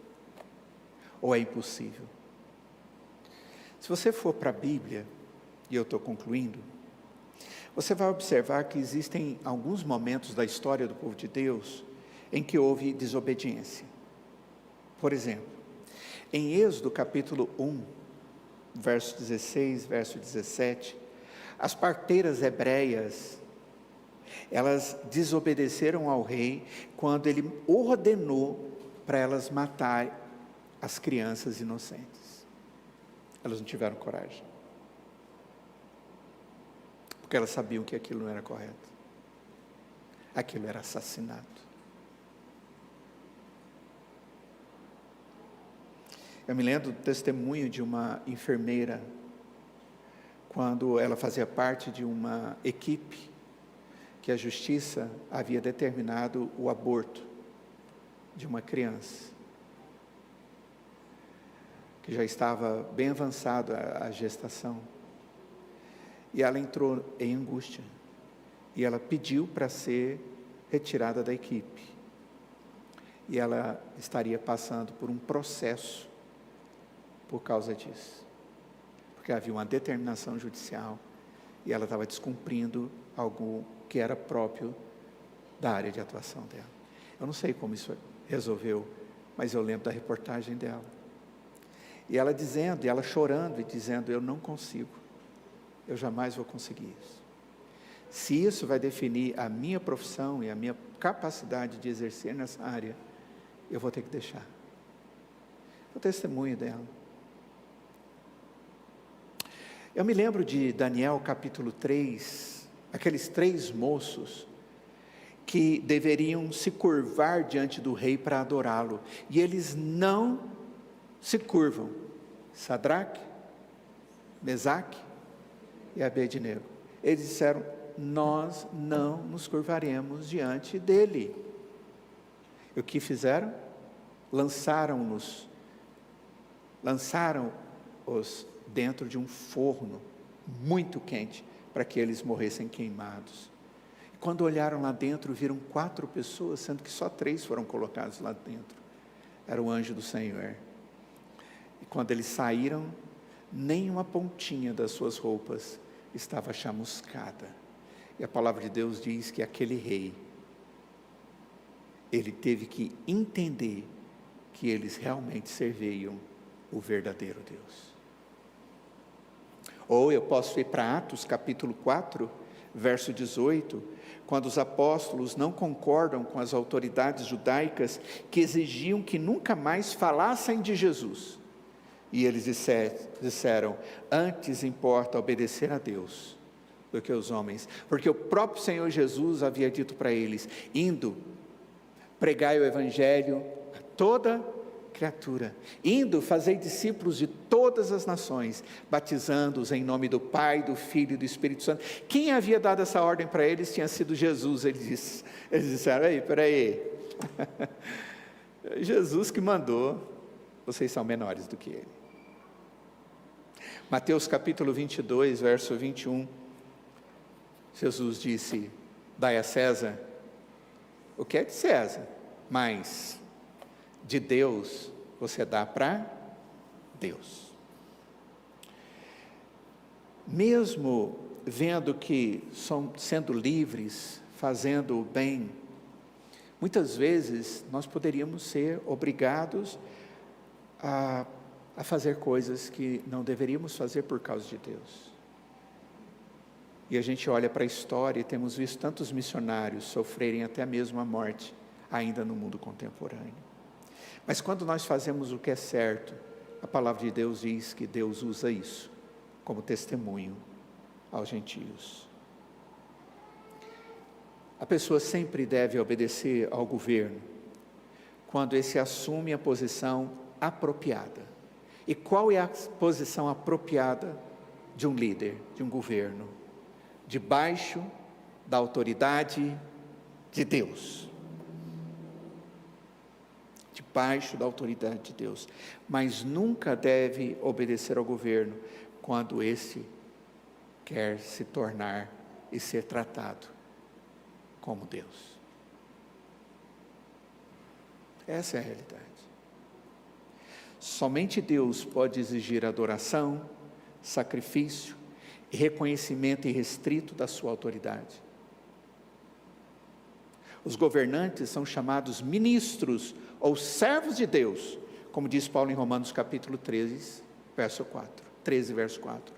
Ou é impossível? Se você for para a Bíblia, e eu estou concluindo, você vai observar que existem alguns momentos da história do povo de Deus em que houve desobediência. Por exemplo, em Êxodo capítulo 1, verso 16, verso 17, as parteiras hebreias, elas desobedeceram ao rei quando ele ordenou para elas matarem as crianças inocentes. Elas não tiveram coragem, porque elas sabiam que aquilo não era correto. Aquilo era assassinato. Eu me lembro do testemunho de uma enfermeira, quando ela fazia parte de uma equipe que a justiça havia determinado o aborto de uma criança, que já estava bem avançada a gestação, e ela entrou em angústia, e ela pediu para ser retirada da equipe, e ela estaria passando por um processo por causa disso, porque havia uma determinação judicial, e ela estava descumprindo algo que era próprio da área de atuação dela. Eu não sei como isso resolveu, mas eu lembro da reportagem dela. E ela dizendo, e ela chorando e dizendo: eu não consigo, eu jamais vou conseguir isso. Se isso vai definir a minha profissão e a minha capacidade de exercer nessa área, eu vou ter que deixar. O testemunho dela. Eu me lembro de Daniel capítulo 3, aqueles 3 moços que deveriam se curvar diante do rei para adorá-lo, e eles não se curvam. Sadraque, Mesaque e Abednego. Eles disseram: nós não nos curvaremos diante dele. E o que fizeram? Lançaram-nos lançaram-os dentro de um forno muito quente, para que eles morressem queimados. E quando olharam lá dentro, viram 4 pessoas, sendo que só 3 foram colocados lá dentro. Era o anjo do Senhor. E quando eles saíram, nem uma pontinha das suas roupas estava chamuscada. E a palavra de Deus diz que aquele rei, ele teve que entender que eles realmente serviam o verdadeiro Deus. Ou eu posso ir para Atos capítulo 4, verso 18, quando os apóstolos não concordam com as autoridades judaicas que exigiam que nunca mais falassem de Jesus. E eles disseram, antes importa obedecer a Deus do que aos homens, porque o próprio Senhor Jesus havia dito para eles, indo, pregai o evangelho a toda criatura, indo, fazei discípulos de todas as nações, batizando-os em nome do Pai, do Filho e do Espírito Santo. Quem havia dado essa ordem para eles tinha sido Jesus. Eles disseram, peraí, Jesus que mandou, vocês são menores do que ele. Mateus capítulo 22, verso 21, Jesus disse, dai a César o que é de César, mas de Deus você dá para Deus. Mesmo vendo que sendo livres, fazendo o bem, muitas vezes nós poderíamos ser obrigados a fazer coisas que não deveríamos fazer por causa de Deus. E a gente olha para a história e temos visto tantos missionários sofrerem até mesmo a morte, ainda no mundo contemporâneo. Mas quando nós fazemos o que é certo, a palavra de Deus diz que Deus usa isso como testemunho aos gentios. A pessoa sempre deve obedecer ao governo, quando esse assume a posição apropriada. E qual é a posição apropriada de um líder, de um governo? Debaixo da autoridade de Deus. Debaixo da autoridade de Deus, mas nunca deve obedecer ao governo quando esse quer se tornar e ser tratado como Deus. Essa é a realidade. Somente Deus pode exigir adoração, sacrifício e reconhecimento irrestrito da sua autoridade. Os governantes são chamados ministros ou servos de Deus, como diz Paulo em Romanos capítulo 13, verso 4.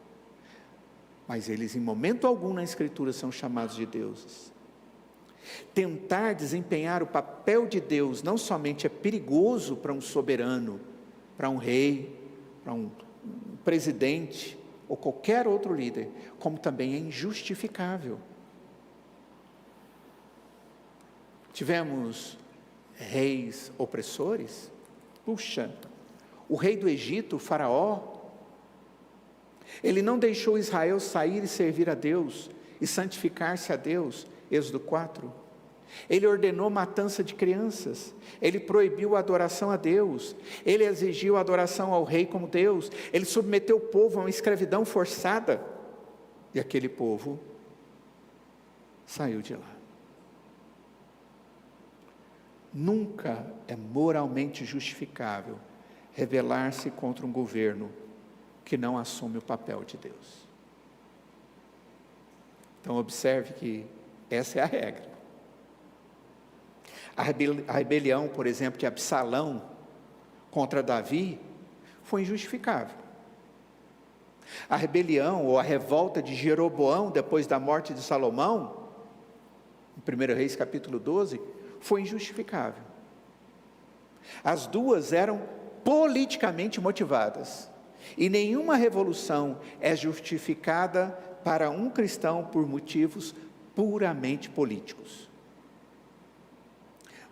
Mas eles em momento algum na Escritura são chamados de deuses. Tentar desempenhar o papel de Deus não somente é perigoso para um soberano, para um rei, para um presidente ou qualquer outro líder, como também é injustificável. Tivemos reis opressores. Puxa, o rei do Egito, o faraó, ele não deixou Israel sair e servir a Deus e santificar-se a Deus. Êxodo 4. Ele ordenou matança de crianças, ele proibiu a adoração a Deus, ele exigiu a adoração ao rei como Deus, ele submeteu o povo a uma escravidão forçada, e aquele povo saiu de lá. Nunca é moralmente justificável rebelar-se contra um governo que não assume o papel de Deus. Então observe que essa é a regra. A rebelião, por exemplo, de Absalão contra Davi foi injustificável. A rebelião ou a revolta de Jeroboão depois da morte de Salomão, em 1 Reis capítulo 12, foi injustificável. As duas eram politicamente motivadas, e nenhuma revolução é justificada para um cristão por motivos puramente políticos.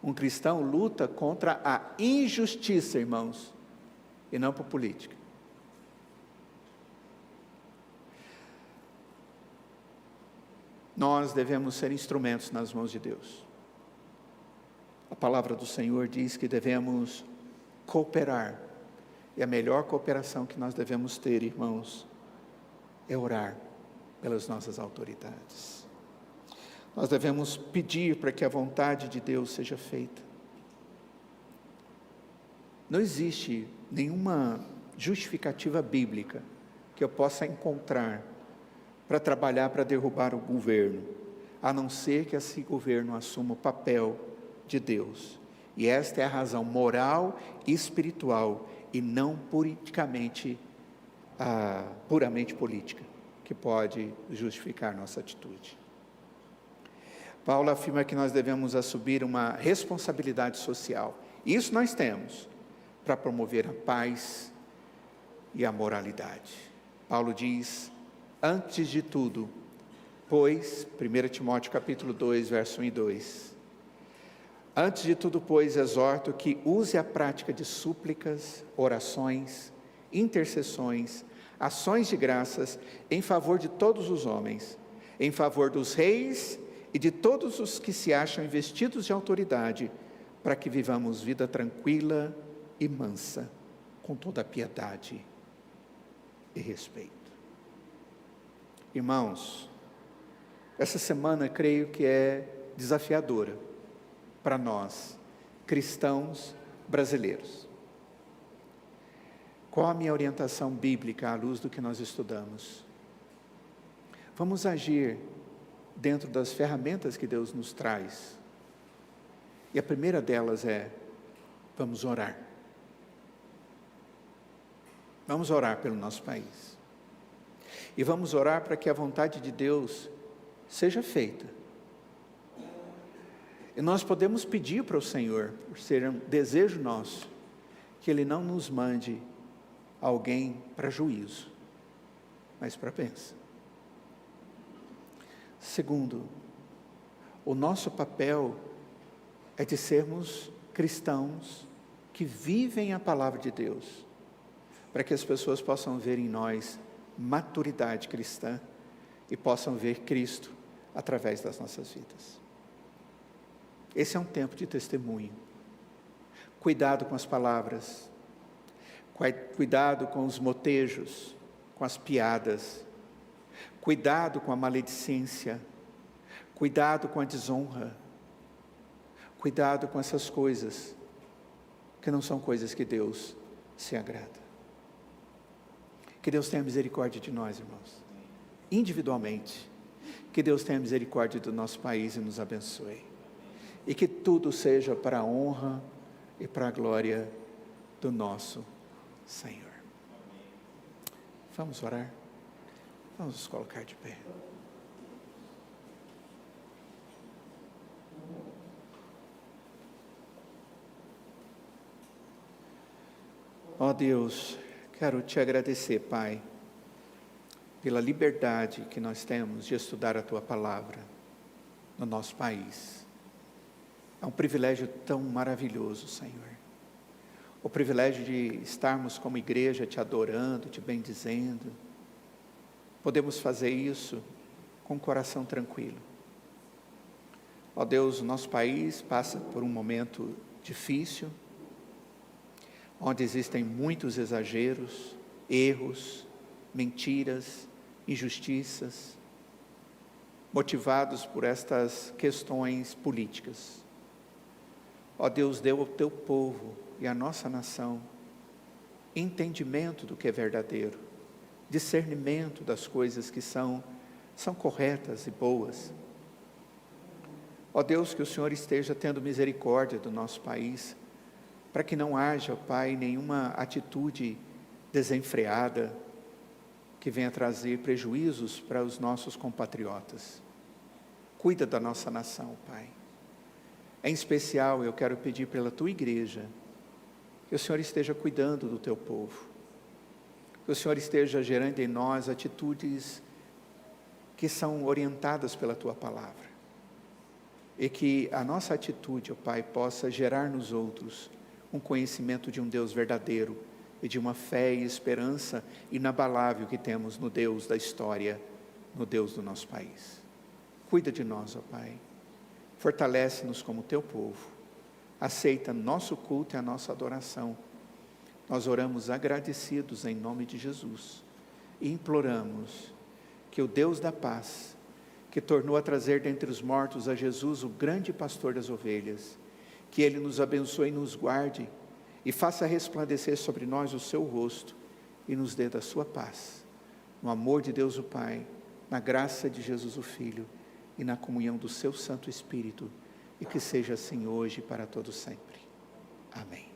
Um cristão luta contra a injustiça, irmãos, e não por política. Nós devemos ser instrumentos nas mãos de Deus. A palavra do Senhor diz que devemos cooperar E a melhor cooperação que nós devemos ter, irmãos, é orar pelas nossas autoridades. Nós devemos pedir para que a vontade de Deus seja feita. Não existe nenhuma justificativa bíblica que eu possa encontrar para trabalhar para derrubar o governo, a não ser que esse governo assuma o papel de Deus. E esta é a razão moral e espiritual, e não puramente política, que pode justificar nossa atitude. Paulo afirma que nós devemos assumir uma responsabilidade social. Isso nós temos para promover a paz e a moralidade. Paulo diz, antes de tudo, pois, 1 Timóteo capítulo 2, verso 1 e 2, antes de tudo, pois, exorto que use a prática de súplicas, orações, intercessões, ações de graças em favor de todos os homens, em favor dos reis e de todos os que se acham investidos de autoridade, para que vivamos vida tranquila e mansa, com toda a piedade e respeito. Irmãos, essa semana creio que é desafiadora para nós, cristãos brasileiros. Qual a minha orientação bíblica à luz do que nós estudamos? Vamos agir dentro das ferramentas que Deus nos traz. E a primeira delas é, vamos orar. Vamos orar pelo nosso país. E vamos orar para que a vontade de Deus seja feita. E nós podemos pedir para o Senhor, por ser um desejo nosso, que Ele não nos mande alguém para juízo, mas para bênção. Segundo, o nosso papel é de sermos cristãos que vivem a palavra de Deus, para que as pessoas possam ver em nós maturidade cristã e possam ver Cristo através das nossas vidas. Esse é um tempo de testemunho. Cuidado com as palavras, cuidado com os motejos, com as piadas, cuidado com a maledicência, cuidado com a desonra, cuidado com essas coisas, que não são coisas que Deus se agrada. Que Deus tenha misericórdia de nós, irmãos, individualmente. Que Deus tenha misericórdia do nosso país e nos abençoe. E que tudo seja para a honra e para a glória do nosso Senhor. Vamos orar? Vamos nos colocar de pé. Ó Deus, quero te agradecer, Pai, pela liberdade que nós temos de estudar a Tua Palavra no nosso país. É um privilégio tão maravilhoso, Senhor. O privilégio de estarmos como igreja te adorando, te bendizendo. Podemos fazer isso com o coração tranquilo. Ó Deus, o nosso país passa por um momento difícil, onde existem muitos exageros, erros, mentiras, injustiças, motivados por estas questões políticas. Ó Deus, dê ao teu povo e à nossa nação entendimento do que é verdadeiro, discernimento das coisas que são corretas e boas. Ó Deus, que o Senhor esteja tendo misericórdia do nosso país, para que não haja, Pai, nenhuma atitude desenfreada que venha trazer prejuízos para os nossos compatriotas. Cuida da nossa nação, Pai. Em especial, eu quero pedir pela Tua igreja, que o Senhor esteja cuidando do Teu povo, que o Senhor esteja gerando em nós atitudes que são orientadas pela Tua Palavra, e que a nossa atitude, ó Pai, possa gerar nos outros um conhecimento de um Deus verdadeiro e de uma fé e esperança inabalável que temos no Deus da história, no Deus do nosso país. Cuida de nós, ó Pai. Fortalece-nos como Teu povo. Aceita nosso culto e a nossa adoração, nós oramos agradecidos em nome de Jesus e imploramos que o Deus da paz, que tornou a trazer dentre os mortos a Jesus, o grande pastor das ovelhas, que Ele nos abençoe e nos guarde e faça resplandecer sobre nós o seu rosto e nos dê da sua paz, no amor de Deus o Pai, na graça de Jesus o Filho e na comunhão do seu Santo Espírito, e que seja assim hoje e para todo sempre. Amém.